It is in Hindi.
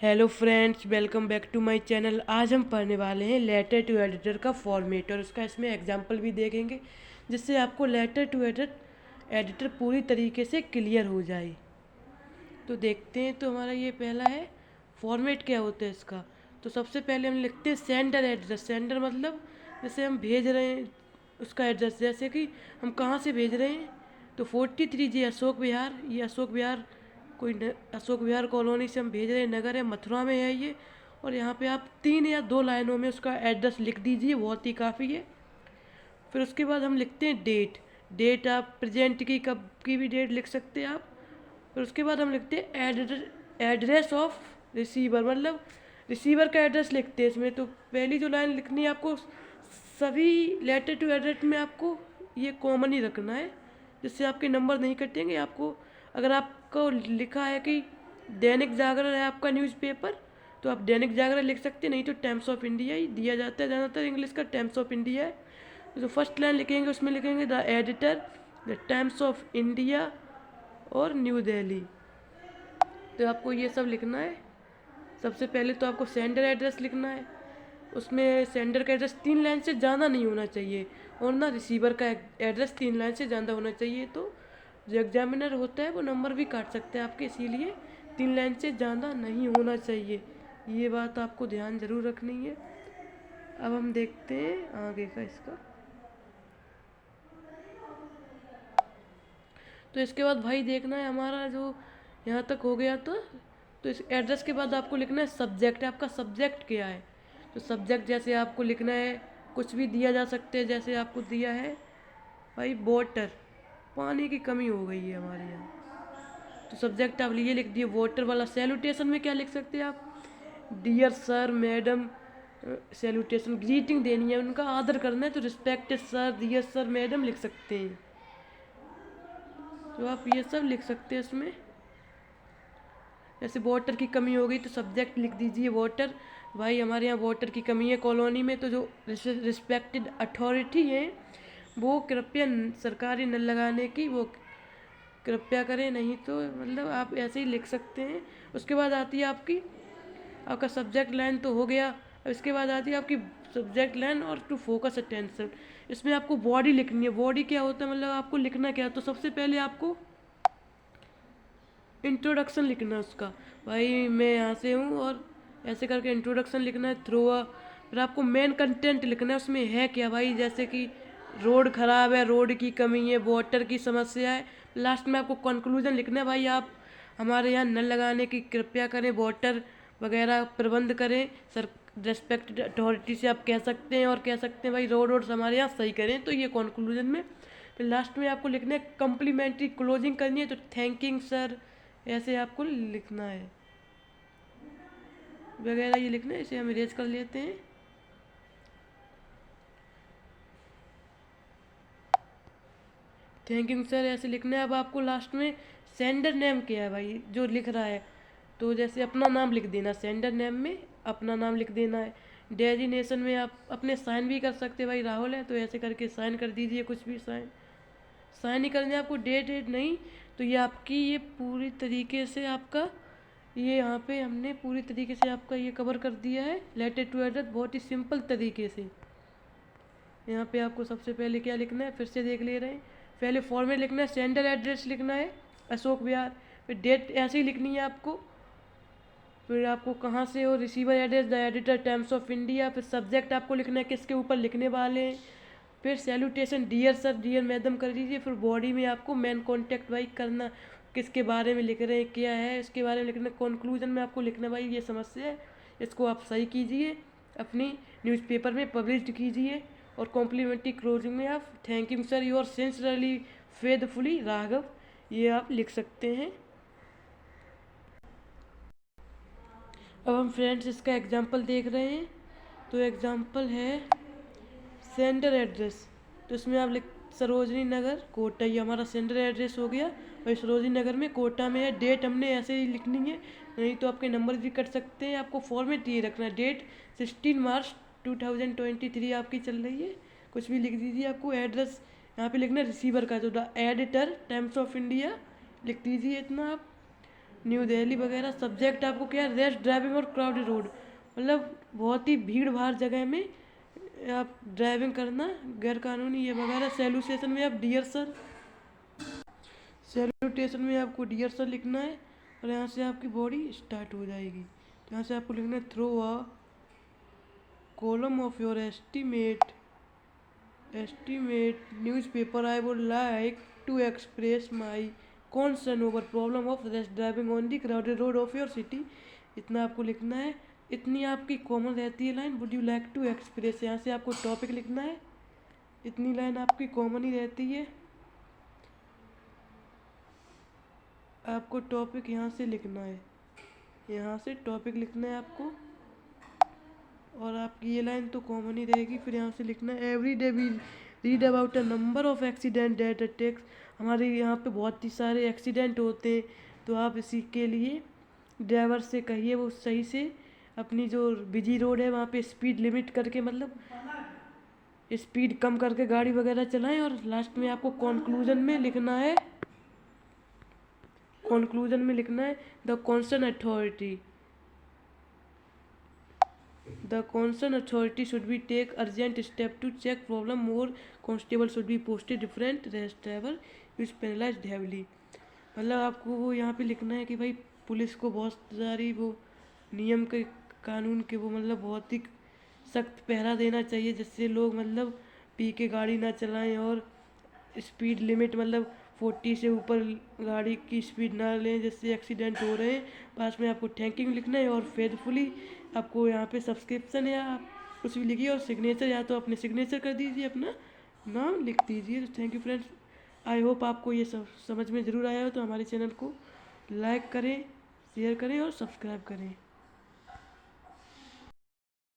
Hello friends, welcome back to my channel. आज हम पढ़ने वाले हैं लेटर टू एडिटर का फॉर्मेट और उसका इसमें एग्जांपल भी देखेंगे, जिससे आपको लेटर टू एडिटर पूरी तरीके से क्लियर हो जाए। तो देखते हैं। तो हमारा ये पहला है फॉर्मेट। क्या होता है इसका? तो सबसे पहले हम लिखते हैं सेंडर एड्रेस। सेंडर मतलब जैसे हम भेज रहे हैं उसका एड्रेस, जैसे कि हम कहाँ से भेज रहे हैं। तो 43 जी अशोक विहार, ये अशोक विहार अशोक विहार कॉलोनी से हम भेज रहे हैं, नगर है, मथुरा में है ये। और यहाँ पे आप 3 या 2 लाइनों में उसका एड्रेस लिख दीजिए, बहुत ही काफ़ी है। फिर उसके बाद हम लिखते हैं डेट। डेट आप प्रेजेंट की, कब की भी डेट लिख सकते हैं आप। फिर उसके बाद हम लिखते हैं एड्रेस ऑफ रिसीवर, मतलब रिसीवर का एड्रेस लिखते हैं इसमें। तो पहली जो लाइन लिखनी है आपको, सभी लेटर टू एड्रेस में आपको ये कॉमन ही रखना है, जिससे आपके नंबर नहीं कटेंगे। आपको अगर आपको लिखा है कि दैनिक जागरण है आपका न्यूज़पेपर, तो आप दैनिक जागरण लिख सकते हैं, नहीं तो टाइम्स ऑफ इंडिया ही दिया जाता है ज़्यादातर। इंग्लिश का टाइम्स ऑफ इंडिया है। तो फर्स्ट लाइन लिखेंगे, उसमें लिखेंगे the editor, the times of India और न्यू दिल्ली। तो आपको ये सब लिखना है। सबसे पहले तो आपको सेंडर एड्रेस लिखना है। उसमें सेंडर का एड्रेस 3 लाइन से ज़्यादा नहीं होना चाहिए, और ना रिसीवर का एड्रेस 3 लाइन से ज़्यादा होना चाहिए। तो जो एग्जामिनर होता है वो नंबर भी काट सकते हैं आपके, इसीलिए 3 लाइन से ज़्यादा नहीं होना चाहिए। ये बात आपको ध्यान ज़रूर रखनी है। अब हम देखते हैं आगे का इसका। तो इसके बाद भाई देखना है हमारा जो यहाँ तक हो गया। तो इस एड्रेस के बाद आपको लिखना है सब्जेक्ट। आपका सब्जेक्ट क्या है? तो सब्जेक्ट जैसे आपको लिखना है, कुछ भी दिया जा सकते हैं। जैसे आपको दिया है भाई वाटर, पानी की कमी हो गई है हमारे यहाँ, तो सब्जेक्ट आप ये लिख दिए वाटर वाला। सैल्यूटेशन में क्या लिख सकते हैं आप? Dear sir, madam. Salutation greeting देनी है, उनका आदर करना है, तो respected sir, dear sir, madam लिख सकते हैं। तो आप ये सब लिख सकते हैं इसमें। जैसे वाटर की कमी हो गई तो सब्जेक्ट लिख दीजिए वाटर। भाई हमारे यहाँ वाटर की कमी है कॉलोनी में, तो जो रिस्पेक्टेड अथॉरिटी है वो कृपया सरकारी नल लगाने की वो कृपया करें, नहीं तो मतलब आप ऐसे ही लिख सकते हैं। उसके बाद आती है आपका सब्जेक्ट लाइन तो हो गया। अब इसके बाद आती है आपकी सब्जेक्ट लाइन और टू फोकस अटेंशन। इसमें आपको बॉडी लिखनी है। बॉडी क्या होता है, मतलब आपको लिखना क्या है? तो सबसे पहले आपको इंट्रोडक्शन लिखना है उसका। भाई मैं यहाँ से हूँ, और ऐसे करके इंट्रोडक्शन लिखना है थ्रू अ। फिर आपको मेन कंटेंट लिखना है, उसमें है क्या भाई, जैसे कि रोड ख़राब है, रोड की कमी है, वाटर की समस्या है। लास्ट में आपको कंक्लूजन लिखना है, भाई आप हमारे यहाँ नल लगाने की कृपया करें, वाटर वगैरह प्रबंध करें, सर रेस्पेक्टेड अथॉरिटी से आप कह सकते हैं, और कह सकते हैं भाई रोड हमारे यहाँ सही करें। तो ये कंक्लूजन में। फिर लास्ट में आपको लिखना है कम्प्लीमेंट्री क्लोजिंग करनी है, तो थैंकिंग सर, ऐसे आपको लिखना है वगैरह। ये लिखना है, इसे हम इरेज कर लेते हैं। थैंक यू सर, ऐसे लिखना है। अब आपको लास्ट में सेंडर नेम क्या है भाई जो लिख रहा है, तो जैसे अपना नाम लिख देना, सेंडर नेम में अपना नाम लिख देना है। डेजिनेशन में आप अपने साइन भी कर सकते हैं। भाई राहुल है तो ऐसे करके साइन कर दीजिए, कुछ भी साइन साइन ही करने आपको, डेट डेट नहीं। तो ये आपकी ये पूरी तरीके से आपका ये यहाँ पे हमने पूरी तरीके से आपका ये कवर कर दिया है लेटर टू एड्रेस, बहुत ही सिंपल तरीके से। यहाँ पे आपको सबसे पहले क्या लिखना है, फिर से देख ले रहे हैं। पहले फॉर्मेट लिखना है, सेंडर एड्रेस लिखना है अशोक विहार। फिर डेट ऐसे ही लिखनी है आपको। फिर आपको कहाँ से हो, receiver address the editor Times of India. फिर सब्जेक्ट आपको लिखना है किसके ऊपर लिखने वाले हैं। फिर salutation dear sir, dear madam कर दीजिए। फिर बॉडी में आपको मेन कॉन्टैक्ट भाई करना, किसके बारे में लिख रहे हैं, क्या है इसके बारे में लिखना। कंक्लूजन में आपको लिखना भाई ये समस्या है, इसको आप सही कीजिए, अपनी न्यूज़पेपर में पब्लिश कीजिए। और कॉम्प्लीमेंट्री क्लोजिंग में आप thank you sir, your sincerely faithfully Raghav, ये आप लिख सकते हैं। अब हम फ्रेंड्स इसका एग्जाम्पल देख रहे हैं। तो एग्जाम्पल है सेंडर एड्रेस। तो इसमें आप लिख सरोजनी नगर कोटा, ये हमारा सेंडर एड्रेस हो गया। भाई सरोजनी नगर में कोटा में है। डेट हमने ऐसे ही लिखनी है, नहीं तो आपके नंबर भी कट सकते हैं। आपको फॉर्मेट ये रखना है, डेट 16 मार्च 2023 आपकी चल रही है, कुछ भी लिख दीजिए। आपको एड्रेस यहाँ पे लिखना है रिसीवर का, तो the editor Times of India लिख दीजिए इतना आप। न्यू दिल्ली वगैरह। सब्जेक्ट आपको क्या है, रैश ड्राइविंग और क्राउडेड रोड, मतलब बहुत ही भीड़ भाड़ जगह में आप ड्राइविंग करना गैर कानूनी ये वगैरह। सैल्यूटेशन में आप डियर सर, सैल्यूटेशन में आपको डियर सर लिखना है और यहाँ से आपकी बॉडी स्टार्ट हो जाएगी। तो यहाँ से आपको लिखना है through a column of your estimate newspaper, I would like to express my concern over problem of rash driving on the crowded road of your city। इतना आपको लिखना है। इतनी आपकी कॉमन रहती है line, would you like to express, यहाँ से आपको टॉपिक लिखना है। इतनी लाइन आपकी कॉमन ही रहती है। आपको टॉपिक यहाँ से लिखना है, यहाँ से टॉपिक लिखना है आपको, और आपकी ये लाइन तो कॉमन ही रहेगी। फिर यहाँ से लिखना है every day we read about a number of accident that takes. हमारे यहाँ पे बहुत ही सारे एक्सीडेंट होते हैं, तो आप इसी के लिए ड्राइवर से कहिए वो सही से अपनी जो बिजी रोड है वहाँ पे स्पीड लिमिट करके, मतलब स्पीड कम करके गाड़ी वगैरह चलाएं। और लास्ट में आपको कंक्लूजन में लिखना है, कंक्लूजन में लिखना है the concern authority, the concerned authority should be take urgent step to check problem, more constable should be posted, different rash driver is penalized heavily। मतलब आपको वो यहाँ पे लिखना है कि भाई पुलिस को बहुत सारी वो नियम के कानून के वो मतलब बहुत ही सख्त पहरा देना चाहिए, जिससे लोग मतलब पी के गाड़ी ना चलाएं और स्पीड लिमिट मतलब 40 से ऊपर गाड़ी की स्पीड ना लें, जिससे एक्सीडेंट हो रहे हैं। पास में आपको थैंक यू लिखना है और फेथफुली आपको यहाँ पे सब्सक्रिप्शन है, आप कुछ भी लिखिए और सिग्नेचर या तो अपने सिग्नेचर कर दीजिए, अपना नाम लिख दीजिए। तो thank you friends, I hope आपको ये सब समझ में ज़रूर आया हो। तो हमारे चैनल को लाइक करें, शेयर करें और सब्सक्राइब करें।